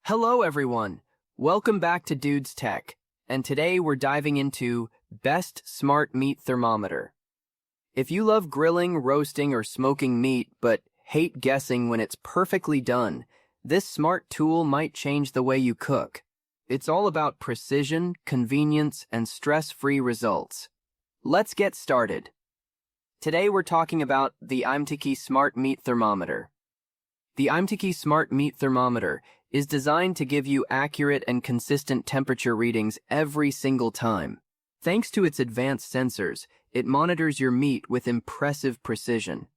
Hello everyone, welcome back to Dude's Tech, and today we're diving into Best Smart Meat Thermometer. If you love grilling, roasting, or smoking meat but hate guessing when it's perfectly done, this smart tool might change the way you cook. It's all about precision, convenience, and stress-free results. Let's get started. Today we're talking about the IMTK Smart Meat Thermometer. The IMTK Smart Meat Thermometer is designed to give you accurate and consistent temperature readings every single time. Thanks to its advanced sensors, it monitors your meat with impressive precision.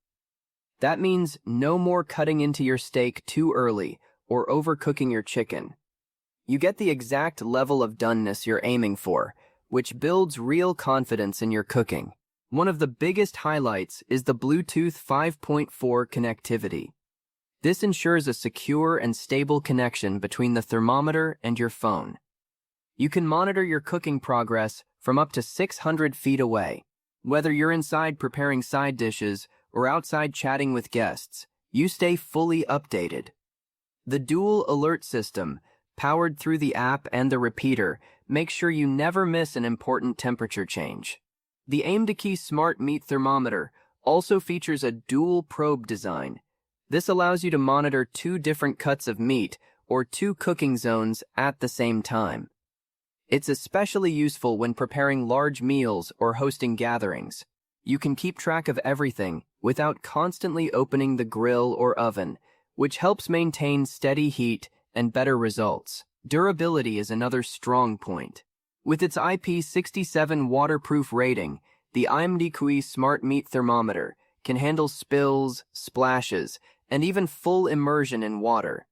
That means no more cutting into your steak too early or overcooking your chicken. You get the exact level of doneness you're aiming for, which builds real confidence in your cooking. One of the biggest highlights is the Bluetooth 5.4 connectivity. This ensures a secure and stable connection between the thermometer and your phone. You can monitor your cooking progress from up to 600 feet away. Whether you're inside preparing side dishes or outside chatting with guests, you stay fully updated. The dual alert system, powered through the app and the repeater, makes sure you never miss an important temperature change. The IMTK Smart Meat Thermometer also features a dual probe design. This allows you to monitor two different cuts of meat or two cooking zones at the same time. It's especially useful when preparing large meals or hosting gatherings. You can keep track of everything without constantly opening the grill or oven, which helps maintain steady heat and better results. Durability is another strong point. With its IP67 waterproof rating, the IMTK Smart Meat Thermometer can handle spills, splashes, and even full immersion in water.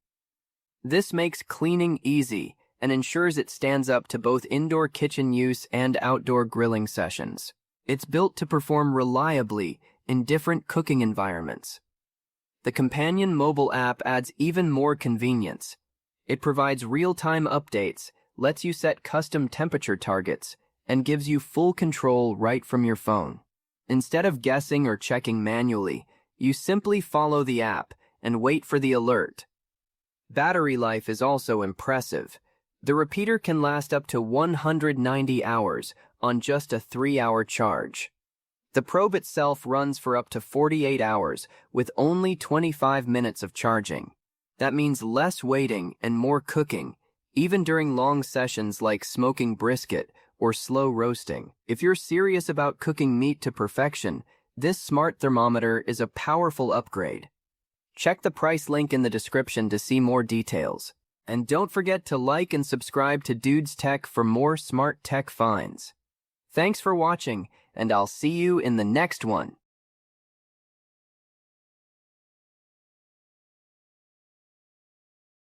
This makes cleaning easy and ensures it stands up to both indoor kitchen use and outdoor grilling sessions. It's built to perform reliably in different cooking environments. The companion mobile app adds even more convenience. It provides real-time updates, lets you set custom temperature targets, and gives you full control right from your phone. Instead of guessing or checking manually, you simply follow the app and wait for the alert. Battery life is also impressive. The repeater can last up to 190 hours on just a 3-hour charge. The probe itself runs for up to 48 hours with only 25 minutes of charging. That means less waiting and more cooking, even during long sessions like smoking brisket or slow roasting. If you're serious about cooking meat to perfection, this smart thermometer is a powerful upgrade. Check the price link in the description to see more details. And don't forget to like and subscribe to Dude's Tech for more smart tech finds. Thanks for watching, and I'll see you in the next one.